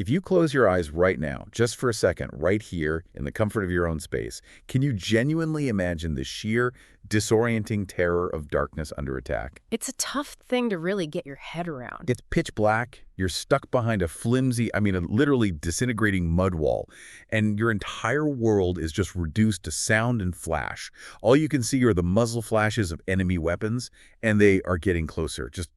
If you close your eyes right now, just for a second, right here, in the comfort of your own space, can you genuinely imagine the sheer, disorienting terror of darkness under attack? It's a tough thing to really get your head around. It's pitch black, you're stuck behind a flimsy, a literally disintegrating mud wall, and your entire world is just reduced to sound and flash. All you can see are the muzzle flashes of enemy weapons, and they are getting closer, just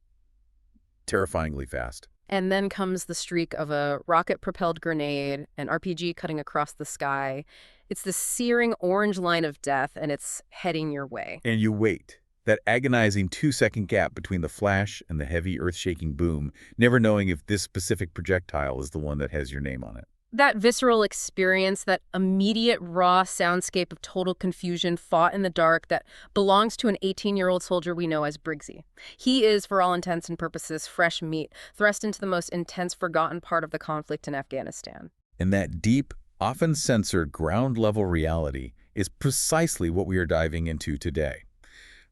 terrifyingly fast. And then comes the streak of a rocket-propelled grenade, an RPG cutting across the sky. It's the searing orange line of death, and it's heading your way. And you wait. That agonizing 2-second gap between the flash and the heavy earth-shaking boom, never knowing if this specific projectile is the one that has your name on it. That visceral experience, that immediate raw soundscape of total confusion fought in the dark that belongs to an 18-year-old soldier we know as Briggsy. He is, for all intents and purposes, fresh meat, thrust into the most intense forgotten part of the conflict in Afghanistan. And that deep, often censored ground-level reality is precisely what we are diving into today.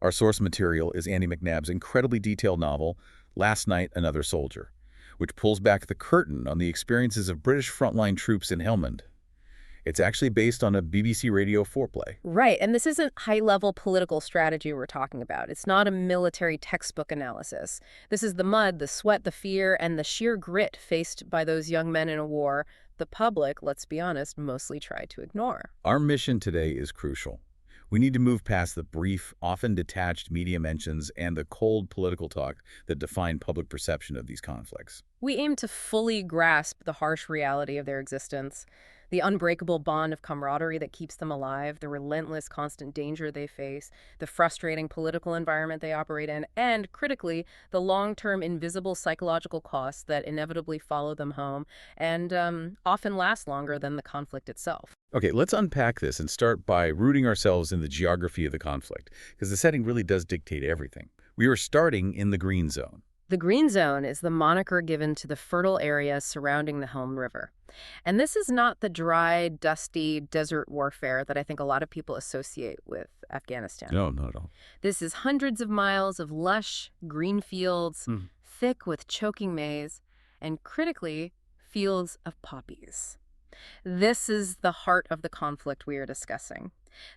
Our source material is Andy McNab's incredibly detailed novel, Last Night, Another Soldier, which pulls back the curtain on the experiences of British frontline troops in Helmand. It's actually based on a BBC Radio 4 play. Right, and this isn't high-level political strategy we're talking about. It's not a military textbook analysis. This is the mud, the sweat, the fear, and the sheer grit faced by those young men in a war the public, let's be honest, mostly tried to ignore. Our mission today is crucial. We need to move past the brief, often detached media mentions and the cold political talk that define public perception of these conflicts. We aim to fully grasp the harsh reality of their existence, the unbreakable bond of camaraderie that keeps them alive, the relentless constant danger they face, the frustrating political environment they operate in, and, critically, the long-term invisible psychological costs that inevitably follow them home and often last longer than the conflict itself. Okay, let's unpack this and start by rooting ourselves in the geography of the conflict, because the setting really does dictate everything. We are starting in the Green Zone. The Green Zone is the moniker given to the fertile area surrounding the Helm River. And this is not the dry, dusty desert warfare that I think a lot of people associate with Afghanistan. No, not at all. This is hundreds of miles of lush, green fields, thick with choking maize, and critically, fields of poppies. This is the heart of the conflict we are discussing.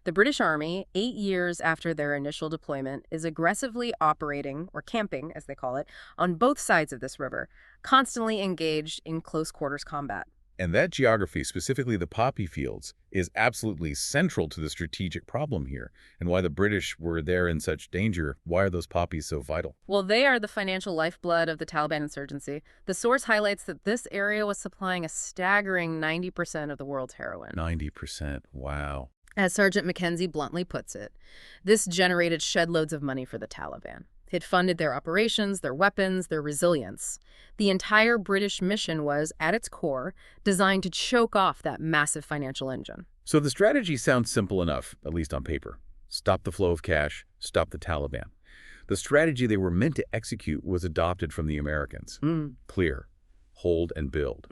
The British Army, 8 years after their initial deployment, is aggressively operating, or camping as they call it, on both sides of this river, constantly engaged in close-quarters combat. And that geography, specifically the poppy fields, is absolutely central to the strategic problem here, and why the British were there in such danger. Why are those poppies so vital? Well, they are the financial lifeblood of the Taliban insurgency. The source highlights that this area was supplying a staggering 90% of the world's heroin. 90%, wow. As Sergeant Mackenzie bluntly puts it, this generated shed-loads of money for the Taliban. It funded their operations, their weapons, their resilience. The entire British mission was, at its core, designed to choke off that massive financial engine. So the strategy sounds simple enough, at least on paper. Stop the flow of cash, stop the Taliban. The strategy they were meant to execute was adopted from the Americans. Clear, hold, and build.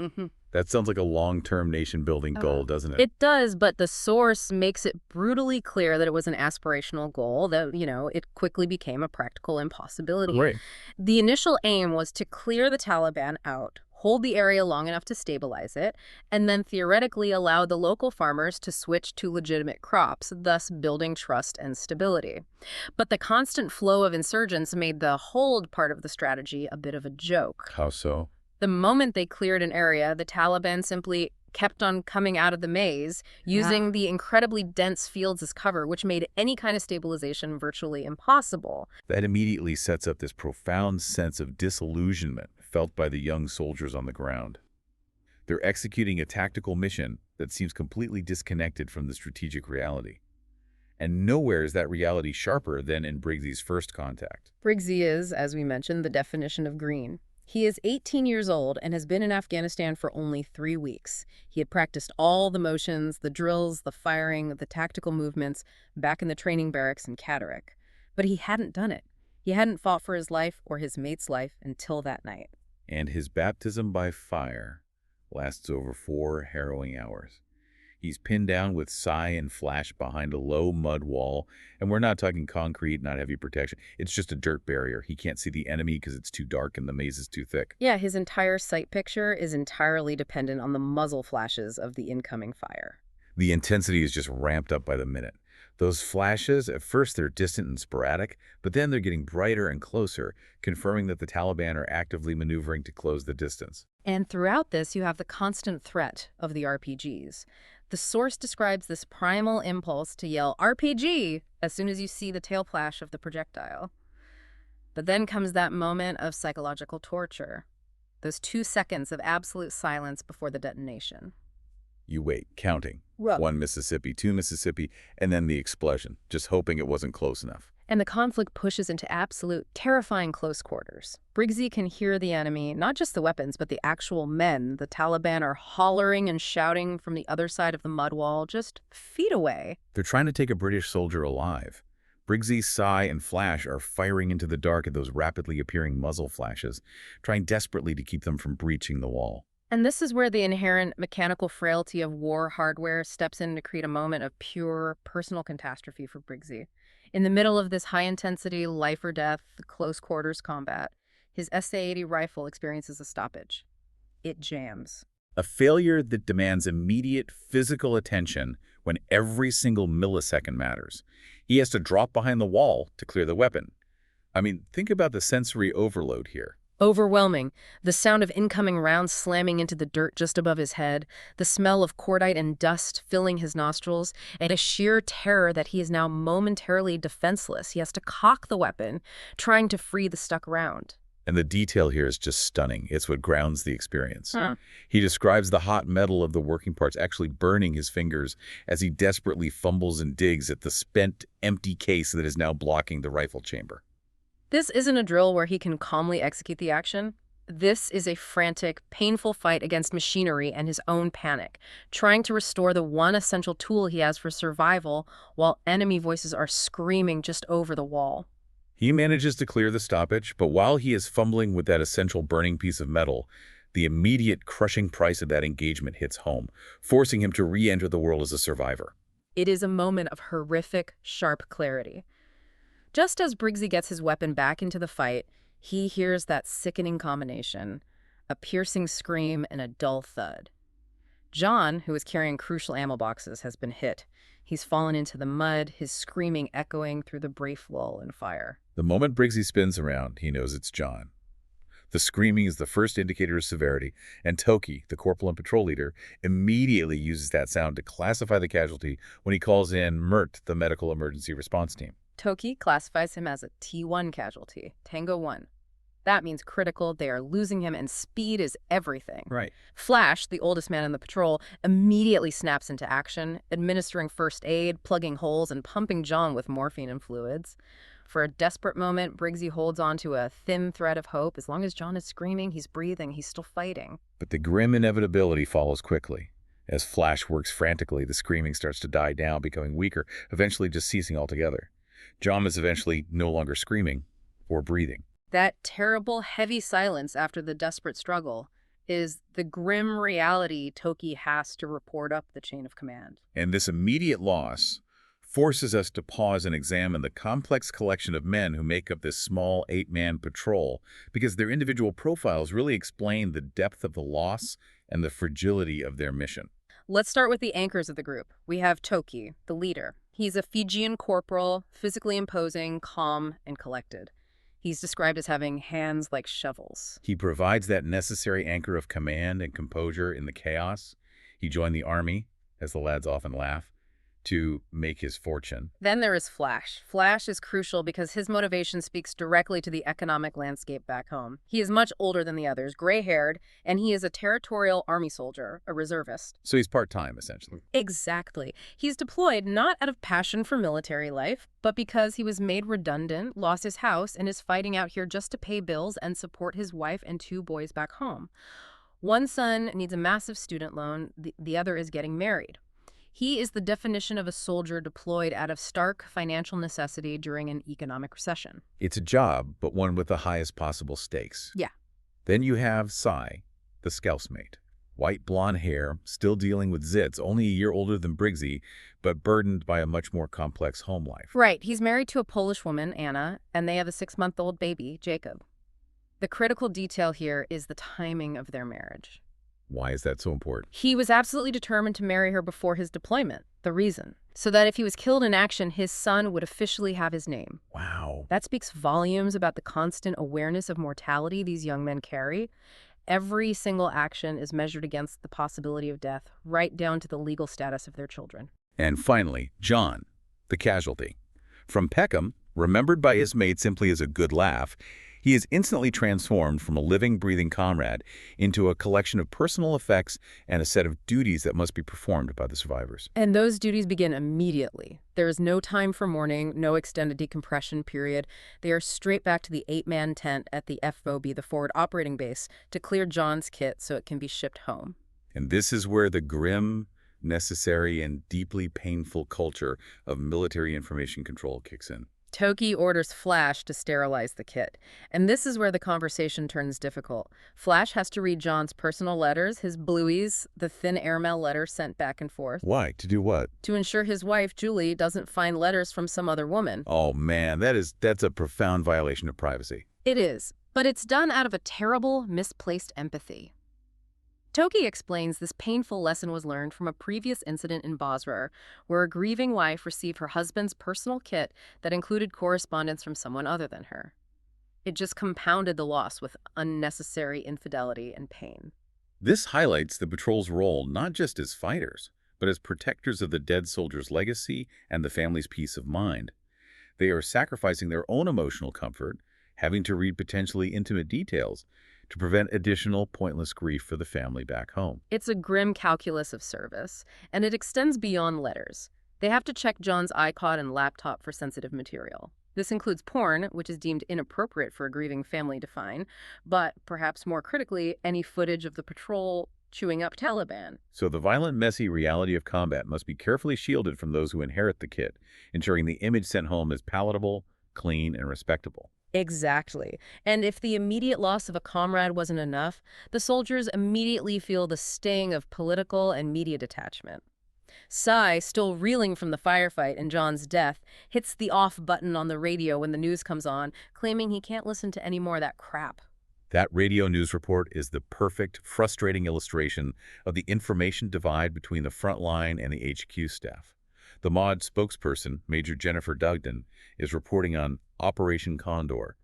That sounds like a long-term nation-building goal, doesn't it? It does, but the source makes it brutally clear that it was an aspirational goal, that, it quickly became a practical impossibility. Right. The initial aim was to clear the Taliban out, hold the area long enough to stabilize it, and then theoretically allow the local farmers to switch to legitimate crops, thus building trust and stability. But the constant flow of insurgents made the hold part of the strategy a bit of a joke. How so? The moment they cleared an area, the Taliban simply kept on coming out of the maze, using the incredibly dense fields as cover, which made any kind of stabilization virtually impossible. That immediately sets up this profound sense of disillusionment felt by the young soldiers on the ground. They're executing a tactical mission that seems completely disconnected from the strategic reality. And nowhere is that reality sharper than in Briggsy's first contact. Briggsy is, as we mentioned, the definition of green. He is 18 years old and has been in Afghanistan for only 3 weeks. He had practiced all the motions, the drills, the firing, the tactical movements back in the training barracks in Catterick. But he hadn't done it. He hadn't fought for his life or his mate's life until that night. And his baptism by fire lasts over 4 harrowing hours. He's pinned down with Psy and Flash behind a low mud wall, and we're not talking concrete, not heavy protection. It's just a dirt barrier. He can't see the enemy because it's too dark and the maze is too thick. Yeah, his entire sight picture is entirely dependent on the muzzle flashes of the incoming fire. The intensity is just ramped up by the minute. Those flashes, at first they're distant and sporadic, but then they're getting brighter and closer, confirming that the Taliban are actively maneuvering to close the distance. And throughout this, you have the constant threat of the RPGs. The source describes this primal impulse to yell RPG as soon as you see the tail flash of the projectile. But then comes that moment of psychological torture. Those 2 seconds of absolute silence before the detonation. You wait, counting. Right. 1 Mississippi, 2 Mississippi, and then the explosion, just hoping it wasn't close enough. And the conflict pushes into absolute, terrifying close quarters. Briggsy can hear the enemy, not just the weapons, but the actual men. The Taliban are hollering and shouting from the other side of the mud wall, just feet away. They're trying to take a British soldier alive. Briggsy, Psy, and Flash are firing into the dark at those rapidly appearing muzzle flashes, trying desperately to keep them from breaching the wall. And this is where the inherent mechanical frailty of war hardware steps in to create a moment of pure personal catastrophe for Briggsy. In the middle of this high-intensity, life-or-death, close-quarters combat, his SA-80 rifle experiences a stoppage. It jams. A failure that demands immediate physical attention when every single millisecond matters. He has to drop behind the wall to clear the weapon. I mean, think about the sensory overload here. Overwhelming. The sound of incoming rounds slamming into the dirt just above his head, the smell of cordite and dust filling his nostrils, and a sheer terror that he is now momentarily defenseless. He has to cock the weapon, trying to free the stuck round. And the detail here is just stunning. It's what grounds the experience. Huh. He describes the hot metal of the working parts actually burning his fingers as he desperately fumbles and digs at the spent, empty case that is now blocking the rifle chamber. This isn't a drill where he can calmly execute the action. This is a frantic, painful fight against machinery and his own panic, trying to restore the one essential tool he has for survival while enemy voices are screaming just over the wall. He manages to clear the stoppage, but while he is fumbling with that essential burning piece of metal, the immediate crushing price of that engagement hits home, forcing him to re-enter the world as a survivor. It is a moment of horrific, sharp clarity. Just as Briggsy gets his weapon back into the fight, he hears that sickening combination, a piercing scream and a dull thud. John, who is carrying crucial ammo boxes, has been hit. He's fallen into the mud, his screaming echoing through the brief lull and fire. The moment Briggsy spins around, he knows it's John. The screaming is the first indicator of severity, and Toki, the corporal and patrol leader, immediately uses that sound to classify the casualty when he calls in MERT, the medical emergency response team. Toki classifies him as a T1 casualty, Tango 1. That means critical, they are losing him, and speed is everything. Right. Flash, the oldest man in the patrol, immediately snaps into action, administering first aid, plugging holes, and pumping John with morphine and fluids. For a desperate moment, Briggsy holds on to a thin thread of hope. As long as John is screaming, he's breathing, he's still fighting. But the grim inevitability follows quickly. As Flash works frantically, the screaming starts to die down, becoming weaker, eventually just ceasing altogether. John is eventually no longer screaming or breathing. That terrible, heavy silence after the desperate struggle is the grim reality Toki has to report up the chain of command. And this immediate loss forces us to pause and examine the complex collection of men who make up this small 8-man patrol, because their individual profiles really explain the depth of the loss and the fragility of their mission. Let's start with the anchors of the group. We have Toki, the leader. He's a Fijian corporal, physically imposing, calm, and collected. He's described as having hands like shovels. He provides that necessary anchor of command and composure in the chaos. He joined the army, as the lads often laugh, to make his fortune. Then there is Flash. Flash is crucial because his motivation speaks directly to the economic landscape back home. He is much older than the others, gray-haired, and he is a territorial army soldier, a reservist. So he's part-time, essentially. Exactly. He's deployed not out of passion for military life, but because he was made redundant, lost his house, and is fighting out here just to pay bills and support his wife and 2 boys back home. One son needs a massive student loan, the other is getting married. He is the definition of a soldier deployed out of stark financial necessity during an economic recession. It's a job, but one with the highest possible stakes. Yeah. Then you have Psy, the scoutmate. White blonde hair, still dealing with zits, only a year older than Briggsy, but burdened by a much more complex home life. Right, he's married to a Polish woman, Anna, and they have a 6-month-old baby, Jacob. The critical detail here is the timing of their marriage. Why is that so important? He was absolutely determined to marry her before his deployment, the reason, so that if he was killed in action, his son would officially have his name. Wow. That speaks volumes about the constant awareness of mortality these young men carry. Every single action is measured against the possibility of death, right down to the legal status of their children. And finally, John, the casualty. From Peckham, remembered by his mate simply as a good laugh, he is instantly transformed from a living, breathing comrade into a collection of personal effects and a set of duties that must be performed by the survivors. And those duties begin immediately. There is no time for mourning, no extended decompression period. They are straight back to the 8-man tent at the FOB, the Forward Operating Base, to clear John's kit so it can be shipped home. And this is where the grim, necessary, and deeply painful culture of military information control kicks in. Toki orders Flash to sterilize the kit. And this is where the conversation turns difficult. Flash has to read John's personal letters, his blueies, the thin airmail letters sent back and forth. Why? To do what? To ensure his wife, Julie, doesn't find letters from some other woman. Oh man, that's a profound violation of privacy. It is, but it's done out of a terrible, misplaced empathy. Toki explains this painful lesson was learned from a previous incident in Basra, where a grieving wife received her husband's personal kit that included correspondence from someone other than her. It just compounded the loss with unnecessary infidelity and pain. This highlights the patrol's role not just as fighters, but as protectors of the dead soldier's legacy and the family's peace of mind. They are sacrificing their own emotional comfort, having to read potentially intimate details, to prevent additional pointless grief for the family back home. It's a grim calculus of service, and it extends beyond letters. They have to check John's iPod and laptop for sensitive material. This includes porn, which is deemed inappropriate for a grieving family to find, but perhaps more critically, any footage of the patrol chewing up Taliban. So the violent, messy reality of combat must be carefully shielded from those who inherit the kit, ensuring the image sent home is palatable, clean, and respectable. Exactly. And if the immediate loss of a comrade wasn't enough, the soldiers immediately feel the sting of political and media detachment. Cy, still reeling from the firefight and John's death, hits the off button on the radio when the news comes on, claiming he can't listen to any more of that crap. That radio news report is the perfect, frustrating illustration of the information divide between the front line and the HQ staff. The MOD spokesperson, Major Jennifer Dugdon, is reporting on Operation Condor,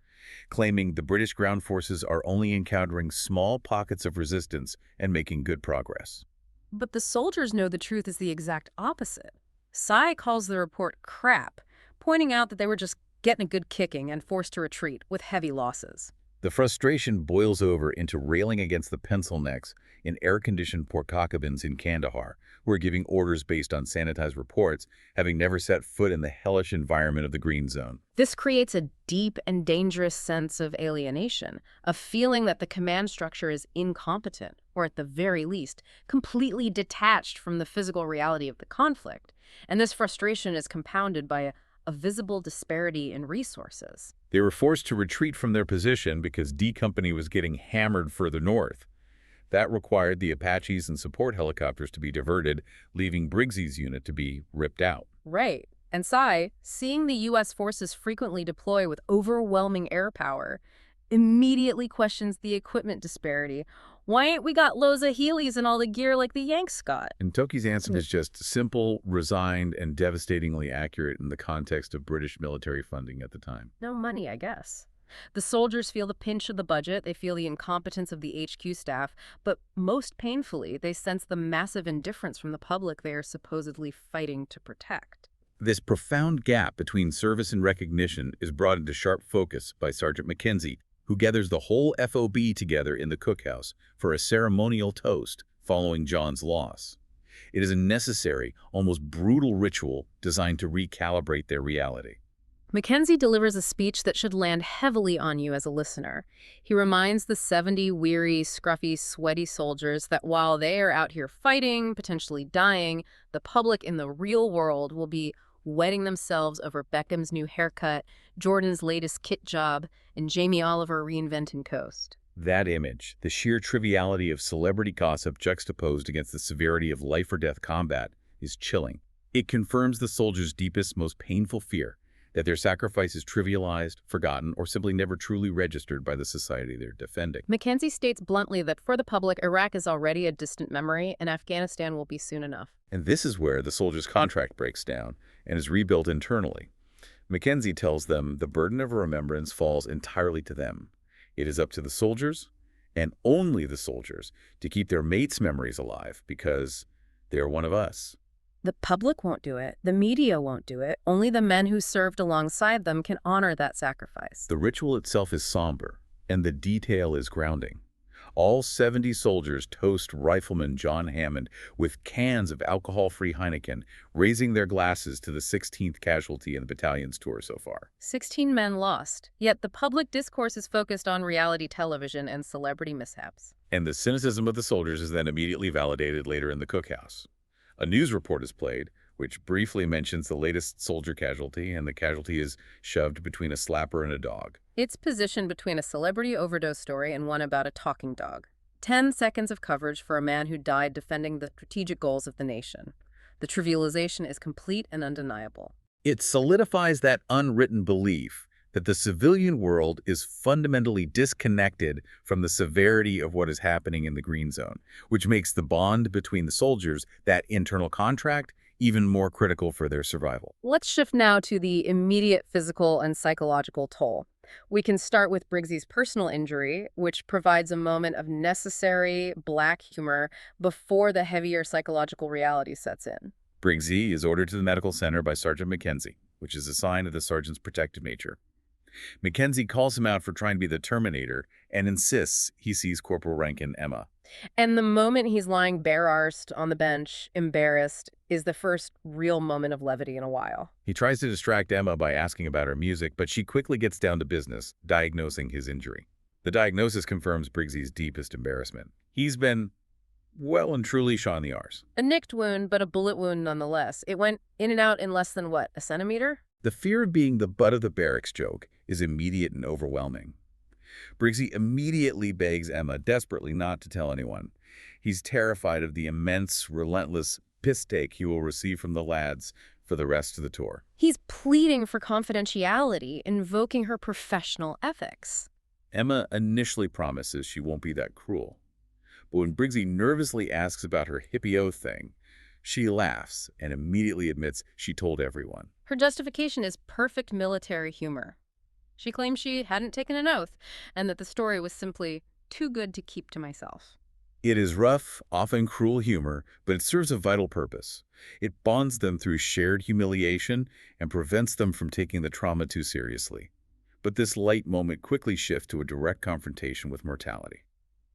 claiming the British ground forces are only encountering small pockets of resistance and making good progress. But the soldiers know the truth is the exact opposite. Cy calls the report crap, pointing out that they were just getting a good kicking and forced to retreat with heavy losses. The frustration boils over into railing against the pencil necks in air-conditioned portakabins in Kandahar, who are giving orders based on sanitized reports, having never set foot in the hellish environment of the Green Zone. This creates a deep and dangerous sense of alienation, a feeling that the command structure is incompetent, or at the very least, completely detached from the physical reality of the conflict. And this frustration is compounded by a visible disparity in resources. They were forced to retreat from their position because D Company was getting hammered further north. That required the Apaches and support helicopters to be diverted, leaving Briggsy's unit to be ripped out. Right. And Cy, seeing the U.S. forces frequently deploy with overwhelming air power, immediately questions the equipment disparity. Why ain't we got loads of Heelys and all the gear like the Yanks got? And Toki's answer is just simple, resigned, and devastatingly accurate in the context of British military funding at the time. No money, I guess. The soldiers feel the pinch of the budget, they feel the incompetence of the HQ staff, but most painfully, they sense the massive indifference from the public they are supposedly fighting to protect. This profound gap between service and recognition is brought into sharp focus by Sergeant Mackenzie, who gathers the whole FOB together in the cookhouse for a ceremonial toast following John's loss. It is a necessary, almost brutal ritual designed to recalibrate their reality. Mackenzie delivers a speech that should land heavily on you as a listener. He reminds the 70 weary, scruffy, sweaty soldiers that while they are out here fighting, potentially dying, the public in the real world will be wetting themselves over Beckham's new haircut, Jordan's latest kit job, and Jamie Oliver reinventing Coast. That image, the sheer triviality of celebrity gossip juxtaposed against the severity of life-or-death combat, is chilling. It confirms the soldiers' deepest, most painful fear, that their sacrifice is trivialized, forgotten, or simply never truly registered by the society they're defending. Mackenzie states bluntly that for the public, Iraq is already a distant memory, and Afghanistan will be soon enough. And this is where the soldiers' contract breaks down and is rebuilt internally. Mackenzie tells them the burden of remembrance falls entirely to them. It is up to the soldiers, and only the soldiers, to keep their mates' memories alive because they're one of us. The public won't do it. The media won't do it. Only the men who served alongside them can honor that sacrifice. The ritual itself is somber, and the detail is grounding. All 70 soldiers toast Rifleman John Helmand with cans of alcohol-free Heineken, raising their glasses to the 16th casualty in the battalion's tour so far. 16 men lost, yet the public discourse is focused on reality television and celebrity mishaps. And the cynicism of the soldiers is then immediately validated later in the cookhouse. A news report is played, which briefly mentions the latest soldier casualty, and the casualty is shoved between a slapper and a dog. It's positioned between a celebrity overdose story and one about a talking dog. 10 seconds of coverage for a man who died defending the strategic goals of the nation. The trivialization is complete and undeniable. It solidifies that unwritten belief that the civilian world is fundamentally disconnected from the severity of what is happening in the green zone, which makes the bond between the soldiers, that internal contract, even more critical for their survival. Let's shift now to the immediate physical and psychological toll. We can start with Briggsy's personal injury, which provides a moment of necessary black humor before the heavier psychological reality sets in. Briggsy is ordered to the medical center by Sergeant Mackenzie, which is a sign of the sergeant's protective nature. Mackenzie calls him out for trying to be the Terminator and insists he sees Corporal Rankin Emma. And the moment he's lying bare-arsed on the bench, embarrassed, is the first real moment of levity in a while. He tries to distract Emma by asking about her music, but she quickly gets down to business, diagnosing his injury. The diagnosis confirms Briggsy's deepest embarrassment. He's been well and truly shot in the arse. A nicked wound, but a bullet wound nonetheless. It went in and out in less than, what, a centimeter? The fear of being the butt of the barracks joke is immediate and overwhelming. Briggsy immediately begs Emma desperately not to tell anyone. He's terrified of the immense, relentless piss take he will receive from the lads for the rest of the tour. He's pleading for confidentiality, invoking her professional ethics. Emma initially promises she won't be that cruel. But when Briggsy nervously asks about her hippie-o thing, she laughs and immediately admits she told everyone. Her justification is perfect military humor. She claims she hadn't taken an oath and that the story was simply too good to keep to myself. It is rough, often cruel humor, but it serves a vital purpose. It bonds them through shared humiliation and prevents them from taking the trauma too seriously. But this light moment quickly shifts to a direct confrontation with mortality.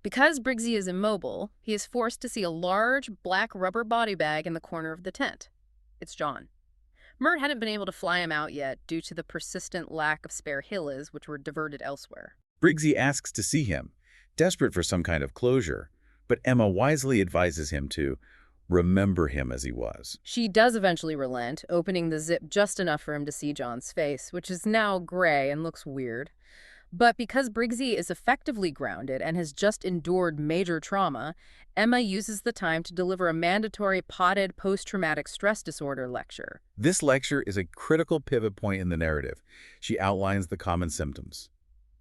Because Briggsy is immobile, he is forced to see a large black rubber body bag in the corner of the tent. It's John. Mert hadn't been able to fly him out yet due to the persistent lack of spare hillas, which were diverted elsewhere. Briggsy asks to see him, desperate for some kind of closure, but Emma wisely advises him to remember him as he was. She does eventually relent, opening the zip just enough for him to see John's face, which is now gray and looks weird. But because Briggsy is effectively grounded and has just endured major trauma, Emma uses the time to deliver a mandatory potted post-traumatic stress disorder lecture. This lecture is a critical pivot point in the narrative. She outlines the common symptoms: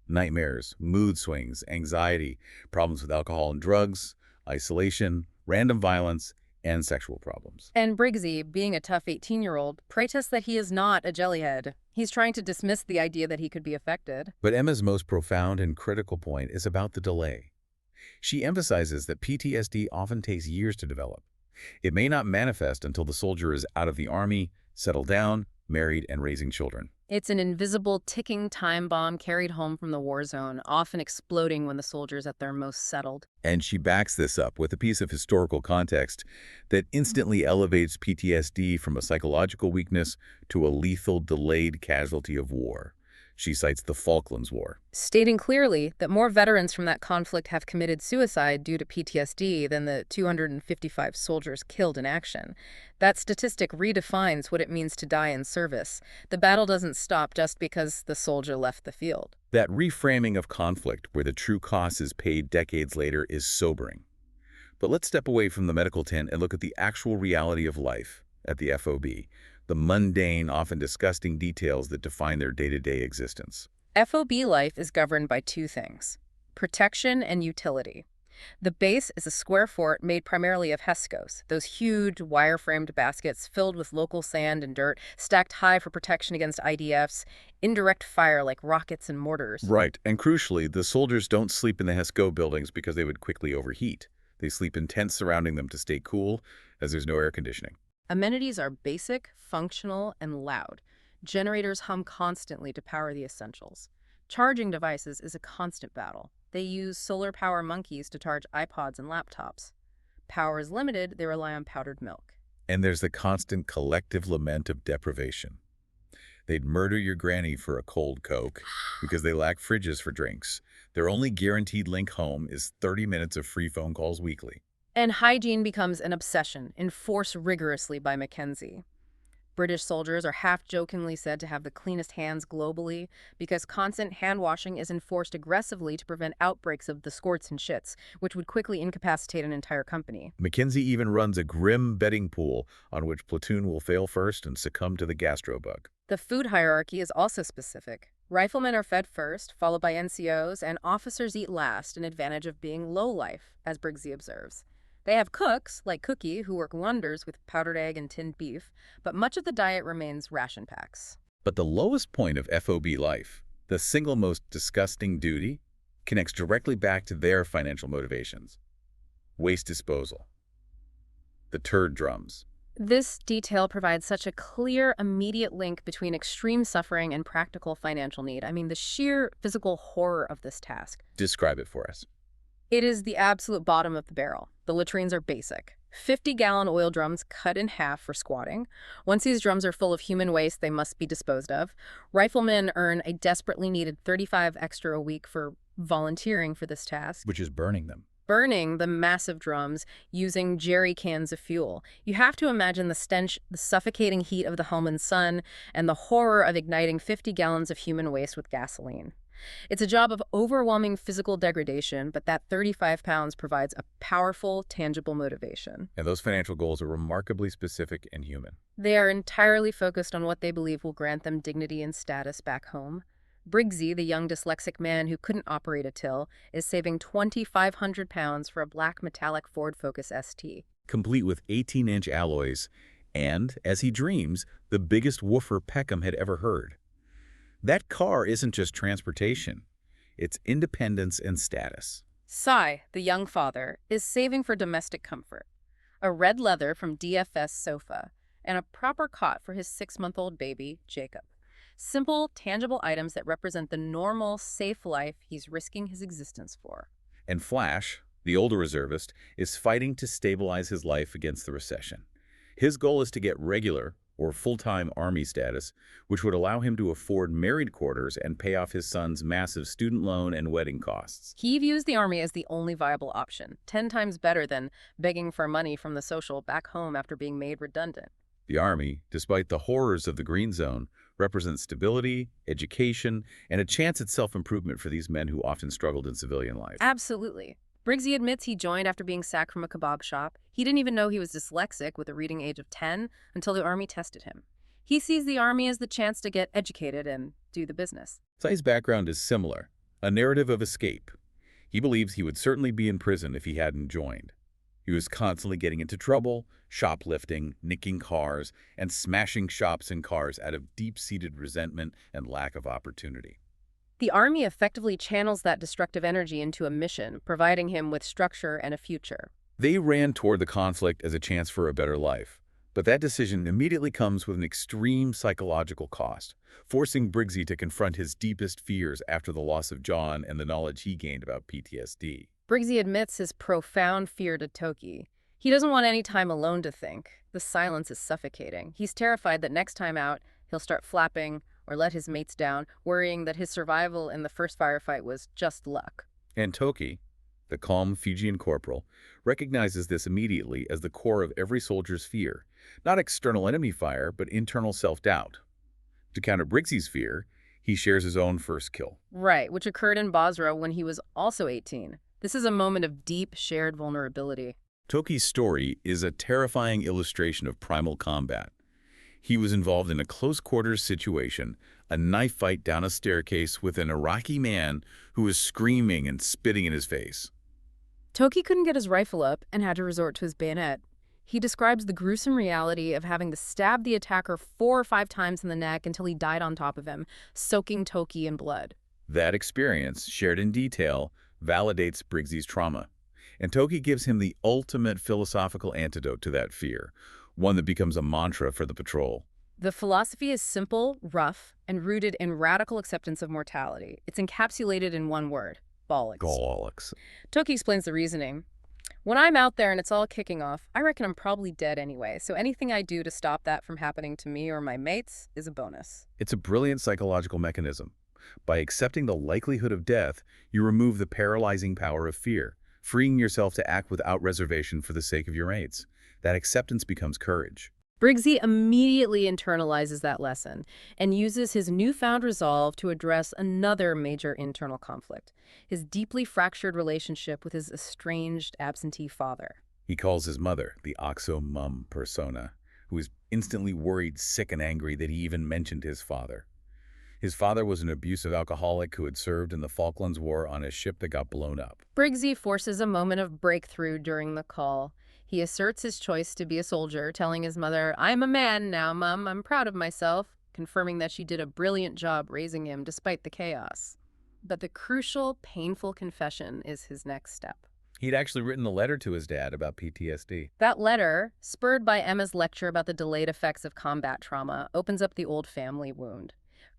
nightmares, mood swings, anxiety, problems with alcohol and drugs, isolation, random violence, and sexual problems. And Briggsy, being a tough 18-year-old, protests that he is not a jellyhead. He's trying to dismiss the idea that he could be affected. But Emma's most profound and critical point is about the delay. She emphasizes that PTSD often takes years to develop. It may not manifest until the soldier is out of the army, settled down, married, and raising children. It's an invisible, ticking time bomb carried home from the war zone, often exploding when the soldier's at their most settled. And she backs this up with a piece of historical context that instantly elevates PTSD from a psychological weakness to a lethal, delayed casualty of war. She cites the Falklands War. stating clearly that more veterans from that conflict have committed suicide due to PTSD than the 255 soldiers killed in action. That statistic redefines what it means to die in service. The battle doesn't stop just because the soldier left the field. That reframing of conflict where the true cost is paid decades later is sobering. But let's step away from the medical tent and look at the actual reality of life at the FOB, the mundane, often disgusting details that define their day-to-day existence. FOB life is governed by two things: protection and utility. The base is a square fort made primarily of heskos, those huge wire-framed baskets filled with local sand and dirt, stacked high for protection against IDFs, indirect fire like rockets and mortars. Right, and crucially, the soldiers don't sleep in the HESCO buildings because they would quickly overheat. They sleep in tents surrounding them to stay cool, as there's no air conditioning. Amenities are basic, functional, and loud. Generators hum constantly to power the essentials. Charging devices is a constant battle. They use solar power monkeys to charge iPods and laptops. Power is limited, they rely on powdered milk. And there's the constant collective lament of deprivation. They'd murder your granny for a cold Coke because they lack fridges for drinks. Their only guaranteed link home is 30 minutes of free phone calls weekly. And hygiene becomes an obsession, enforced rigorously by Mackenzie. British soldiers are half-jokingly said to have the cleanest hands globally because constant hand-washing is enforced aggressively to prevent outbreaks of the squirts and shits, which would quickly incapacitate an entire company. Mackenzie even runs a grim betting pool on which platoon will fail first and succumb to the gastrobug. The food hierarchy is also specific. Riflemen are fed first, followed by NCOs, and officers eat last, an advantage of being low-life, as Briggsy observes. They have cooks, like Cookie, who work wonders with powdered egg and tinned beef, but much of the diet remains ration packs. But the lowest point of FOB life, the single most disgusting duty, connects directly back to their financial motivations. Waste disposal. The turd drums. This detail provides such a clear, immediate link between extreme suffering and practical financial need. I mean, the sheer physical horror of this task. Describe it for us. It is the absolute bottom of the barrel. The latrines are basic. 50-gallon oil drums cut in half for squatting. Once these drums are full of human waste, they must be disposed of. Riflemen earn a desperately needed 35 extra a week for volunteering for this task. Which is burning them. Burning the massive drums using jerry cans of fuel. You have to imagine the stench, the suffocating heat of the Helmand sun, and the horror of igniting 50 gallons of human waste with gasoline. It's a job of overwhelming physical degradation, but that 35 pounds provides a powerful, tangible motivation. And those financial goals are remarkably specific and human. They are entirely focused on what they believe will grant them dignity and status back home. Briggsy, the young dyslexic man who couldn't operate a till, is saving 2,500 pounds for a black metallic Ford Focus ST. Complete with 18-inch alloys and, as he dreams, the biggest woofer Peckham had ever heard. That car isn't just transportation. It's independence and status. Cy, the young father, is saving for domestic comfort. A red leather from DFS sofa and a proper cot for his 6-month-old baby, Jacob. Simple, tangible items that represent the normal, safe life he's risking his existence for. And Flash, the older reservist, is fighting to stabilize his life against the recession. His goal is to get regular or full-time Army status, which would allow him to afford married quarters and pay off his son's massive student loan and wedding costs. He views the Army as the only viable option, 10 times better than begging for money from the social back home after being made redundant. The Army, despite the horrors of the Green Zone, represents stability, education, and a chance at self-improvement for these men who often struggled in civilian life. Absolutely. Briggsy admits he joined after being sacked from a kebab shop. He didn't even know he was dyslexic with a reading age of 10 until the Army tested him. He sees the Army as the chance to get educated and do the business. Sai's background is similar, a narrative of escape. He believes he would certainly be in prison if he hadn't joined. He was constantly getting into trouble, shoplifting, nicking cars, and smashing shops and cars out of deep-seated resentment and lack of opportunity. The Army effectively channels that destructive energy into a mission, providing him with structure and a future. They ran toward the conflict as a chance for a better life, but that decision immediately comes with an extreme psychological cost, forcing Briggsy to confront his deepest fears after the loss of John and the knowledge he gained about PTSD. Briggsy admits his profound fear to Toki. He doesn't want any time alone to think. The silence is suffocating. He's terrified that next time out, he'll start flapping, or let his mates down, worrying that his survival in the first firefight was just luck. And Toki, the calm Fijian corporal, recognizes this immediately as the core of every soldier's fear. Not external enemy fire, but internal self-doubt. To counter Briggsy's fear, he shares his own first kill. Right, which occurred in Basra when he was also 18. This is a moment of deep shared vulnerability. Toki's story is a terrifying illustration of primal combat. He was involved in a close-quarters situation, a knife fight down a staircase with an Iraqi man who was screaming and spitting in his face. Toki couldn't get his rifle up and had to resort to his bayonet. He describes the gruesome reality of having to stab the attacker 4 or 5 times in the neck until he died on top of him, soaking Toki in blood. That experience, shared in detail, validates Briggsy's trauma. And Toki gives him the ultimate philosophical antidote to that fear, one that becomes a mantra for the patrol. The philosophy is simple, rough, and rooted in radical acceptance of mortality. It's encapsulated in one word: bollocks. Bollocks. Toki explains the reasoning. When I'm out there and it's all kicking off, I reckon I'm probably dead anyway, so anything I do to stop that from happening to me or my mates is a bonus. It's a brilliant psychological mechanism. By accepting the likelihood of death, you remove the paralyzing power of fear, freeing yourself to act without reservation for the sake of your mates. That acceptance becomes courage. Briggsy immediately internalizes that lesson and uses his newfound resolve to address another major internal conflict: his deeply fractured relationship with his estranged absentee father. He calls his mother the Oxo Mum persona, who is instantly worried, sick, and angry that he even mentioned his father. His father was an abusive alcoholic who had served in the Falklands War on a ship that got blown up. Briggsy forces a moment of breakthrough during the call. He asserts his choice to be a soldier, telling his mother, "I'm a man now, Mum. I'm proud of myself," confirming that she did a brilliant job raising him despite the chaos. But the crucial, painful confession is his next step. He'd actually written a letter to his dad about PTSD. That letter, spurred by Emma's lecture about the delayed effects of combat trauma, opens up the old family wound.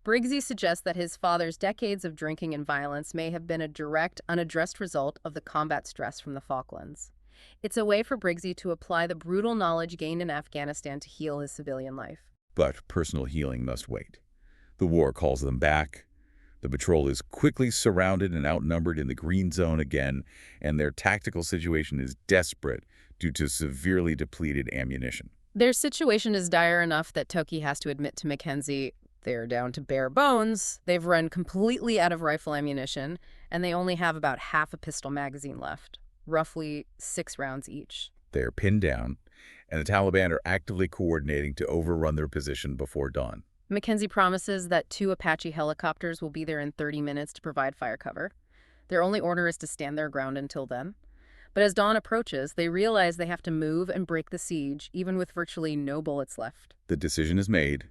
Briggsy suggests that his father's decades of drinking and violence may have been a direct, unaddressed result of the combat stress from the Falklands. It's a way for Briggsy to apply the brutal knowledge gained in Afghanistan to heal his civilian life. But personal healing must wait. The war calls them back. The patrol is quickly surrounded and outnumbered in the green zone again, and their tactical situation is desperate due to severely depleted ammunition. Their situation is dire enough that Toki has to admit to Mackenzie they're down to bare bones, they've run completely out of rifle ammunition, and they only have about half a pistol magazine left, roughly 6 rounds each. They're pinned down, and the Taliban are actively coordinating to overrun their position before dawn. Mackenzie promises that 2 Apache helicopters will be there in 30 minutes to provide fire cover. Their only order is to stand their ground until then. But as dawn approaches, they realize they have to move and break the siege, even with virtually no bullets left. The decision is made.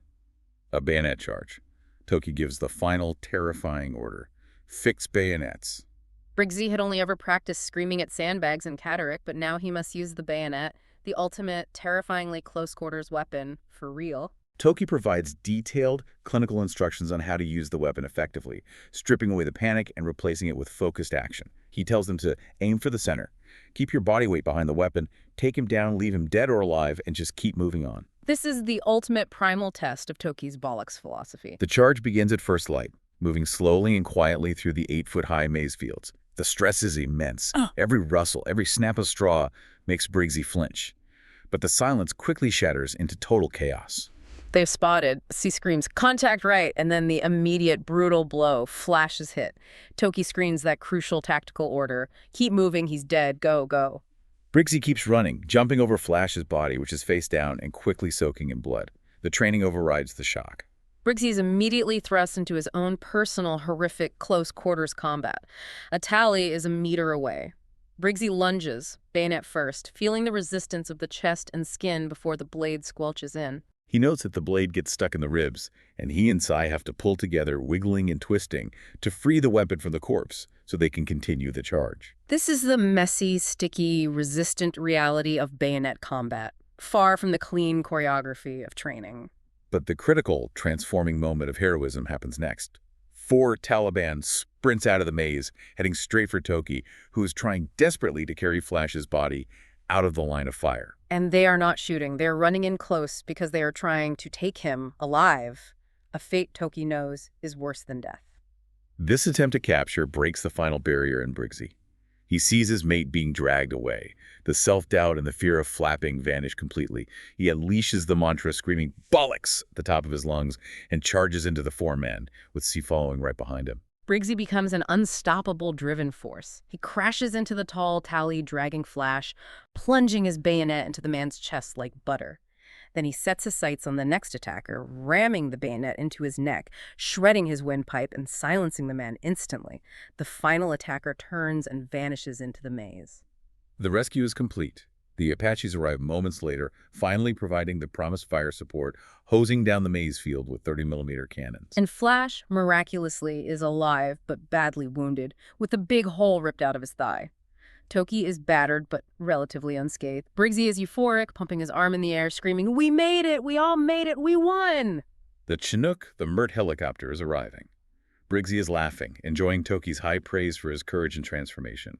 A bayonet charge. Toki gives the final terrifying order: fix bayonets. Briggsy had only ever practiced screaming at sandbags in Catterick, but now he must use the bayonet, the ultimate, terrifyingly close-quarters weapon, for real. Toki provides detailed clinical instructions on how to use the weapon effectively, stripping away the panic and replacing it with focused action. He tells them to aim for the center, keep your body weight behind the weapon, take him down, leave him dead or alive, and just keep moving on. This is the ultimate primal test of Toki's bollocks philosophy. The charge begins at first light, moving slowly and quietly through the 8-foot-high maize fields. The stress is immense. Every rustle, every snap of straw makes Briggsy flinch. But the silence quickly shatters into total chaos. They've spotted. C screams, "Contact right," and then the immediate brutal blow. Flash is hit. Toki screams that crucial tactical order: "Keep moving, he's dead, go, go." Briggsy keeps running, jumping over Flash's body, which is face down and quickly soaking in blood. The training overrides the shock. Briggsy is immediately thrust into his own personal, horrific, close-quarters combat. A tally is a meter away. Briggsy lunges, bayonet first, feeling the resistance of the chest and skin before the blade squelches in. He notes that the blade gets stuck in the ribs, and he and Sai have to pull together, wiggling and twisting, to free the weapon from the corpse so they can continue the charge. This is the messy, sticky, resistant reality of bayonet combat, far from the clean choreography of training. But the critical, transforming moment of heroism happens next. 4 Taliban sprints out of the maze, heading straight for Toki, who is trying desperately to carry Flash's body out of the line of fire. And they are not shooting. They're running in close because they are trying to take him alive. a fate Toki knows is worse than death. This attempt to capture breaks the final barrier in Briggsy. He sees his mate being dragged away. The self-doubt and the fear of flapping vanish completely. He unleashes the mantra, screaming "bollocks" at the top of his lungs, and charges into the four men, with C following right behind him. Briggsy becomes an unstoppable driven force. He crashes into the tall, tally, dragging Flash, plunging his bayonet into the man's chest like butter. Then he sets his sights on the next attacker, ramming the bayonet into his neck, shredding his windpipe and silencing the man instantly. The final attacker turns and vanishes into the maze. The rescue is complete. The Apaches arrive moments later, finally providing the promised fire support, hosing down the maize field with 30mm cannons. And Flash, miraculously, is alive but badly wounded, with a big hole ripped out of his thigh. Toki is battered but relatively unscathed. Briggsy is euphoric, pumping his arm in the air, screaming, "We made it! We all made it! We won!" The Chinook, the Mert helicopter, is arriving. Briggsy is laughing, enjoying Toki's high praise for his courage and transformation.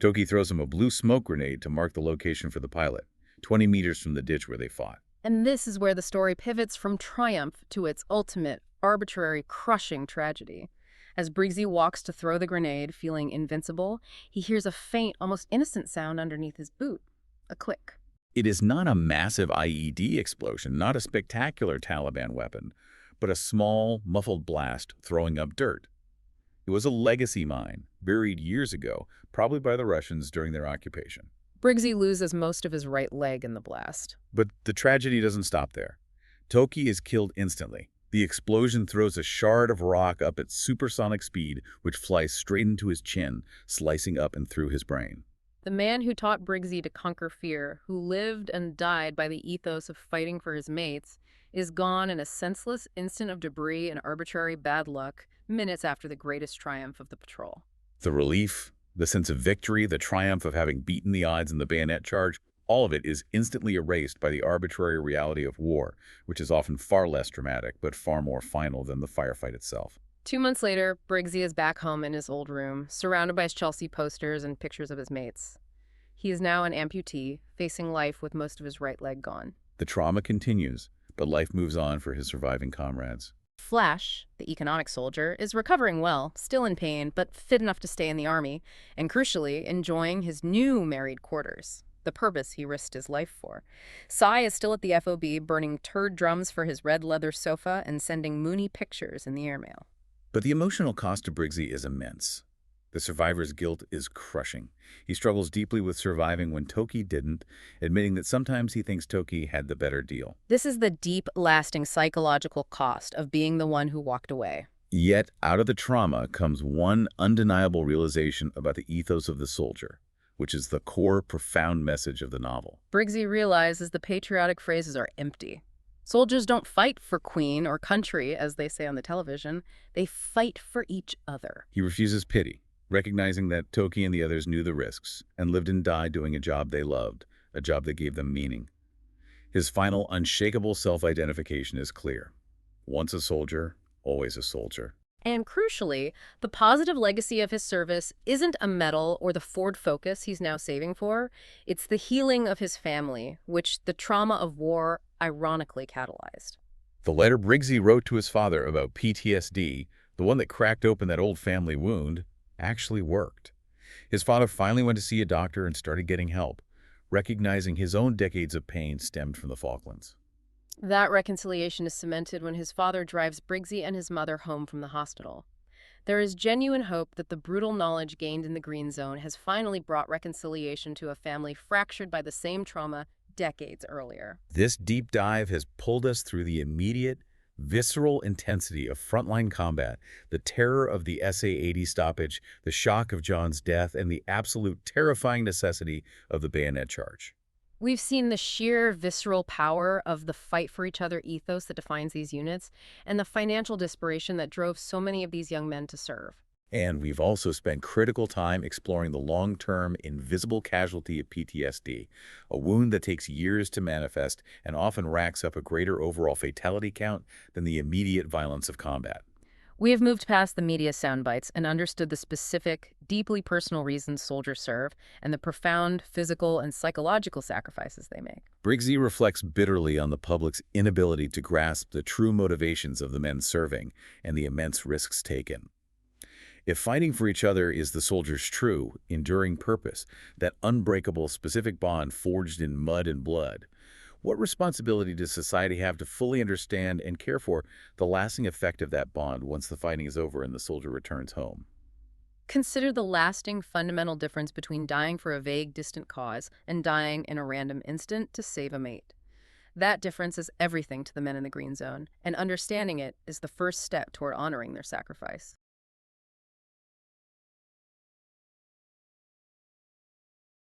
Toki throws him a blue smoke grenade to mark the location for the pilot, 20 meters from the ditch where they fought. And this is where the story pivots from triumph to its ultimate, arbitrary, crushing tragedy. As Briggsy walks to throw the grenade, feeling invincible, he hears a faint, almost innocent sound underneath his boot. A click. It is not a massive IED explosion, not a spectacular Taliban weapon, but a small, muffled blast throwing up dirt. It was a legacy mine, buried years ago, probably by the Russians during their occupation. Briggsy loses most of his right leg in the blast. But the tragedy doesn't stop there. Toki is killed instantly. The explosion throws a shard of rock up at supersonic speed, which flies straight into his chin, slicing up and through his brain. The man who taught Briggsy to conquer fear, who lived and died by the ethos of fighting for his mates, is gone in a senseless instant of debris and arbitrary bad luck, minutes after the greatest triumph of the patrol. The relief, the sense of victory, the triumph of having beaten the odds in the bayonet charge, all of it is instantly erased by the arbitrary reality of war, which is often far less dramatic but far more final than the firefight itself. 2 months later, Briggsy is back home in his old room, surrounded by his Chelsea posters and pictures of his mates. He is now an amputee, facing life with most of his right leg gone. The trauma continues, but life moves on for his surviving comrades. Flash, the economic soldier, is recovering well, still in pain, but fit enough to stay in the army, and crucially, enjoying his new married quarters, the purpose he risked his life for. Cy is still at the FOB, burning turd drums for his red leather sofa and sending moony pictures in the airmail. But the emotional cost to Briggsy is immense. The survivor's guilt is crushing. He struggles deeply with surviving when Toki didn't, admitting that sometimes he thinks Toki had the better deal. This is the deep, lasting psychological cost of being the one who walked away. Yet, out of the trauma comes one undeniable realization about the ethos of the soldier, which is the core, profound message of the novel. Briggsy realizes the patriotic phrases are empty. Soldiers don't fight for queen or country, as they say on the television. They fight for each other. He refuses pity, recognizing that Toki and the others knew the risks and lived and died doing a job they loved, a job that gave them meaning. His final, unshakable self-identification is clear. Once a soldier, always a soldier. And crucially, the positive legacy of his service isn't a medal or the Ford Focus he's now saving for. It's the healing of his family, which the trauma of war ironically catalyzed. The letter Briggsy wrote to his father about PTSD, the one that cracked open that old family wound, actually worked. His father finally went to see a doctor and started getting help, recognizing his own decades of pain stemmed from the Falklands. That reconciliation is cemented when his father drives Briggsy and his mother home from the hospital. There is genuine hope that the brutal knowledge gained in the Green Zone has finally brought reconciliation to a family fractured by the same trauma decades earlier. This deep dive has pulled us through the immediate, visceral intensity of frontline combat, the terror of the SA-80 stoppage, the shock of John's death, and the absolute terrifying necessity of the bayonet charge. We've seen the sheer visceral power of the fight for each other ethos that defines these units, and the financial desperation that drove so many of these young men to serve. And we've also spent critical time exploring the long-term, invisible casualty of PTSD, a wound that takes years to manifest and often racks up a greater overall fatality count than the immediate violence of combat. We have moved past the media sound bites and understood the specific, deeply personal reasons soldiers serve and the profound physical and psychological sacrifices they make. Briggsy reflects bitterly on the public's inability to grasp the true motivations of the men serving and the immense risks taken. If fighting for each other is the soldier's true, enduring purpose, that unbreakable specific bond forged in mud and blood, what responsibility does society have to fully understand and care for the lasting effect of that bond once the fighting is over and the soldier returns home? Consider the lasting fundamental difference between dying for a vague, distant cause and dying in a random instant to save a mate. That difference is everything to the men in the green zone, and understanding it is the first step toward honoring their sacrifice.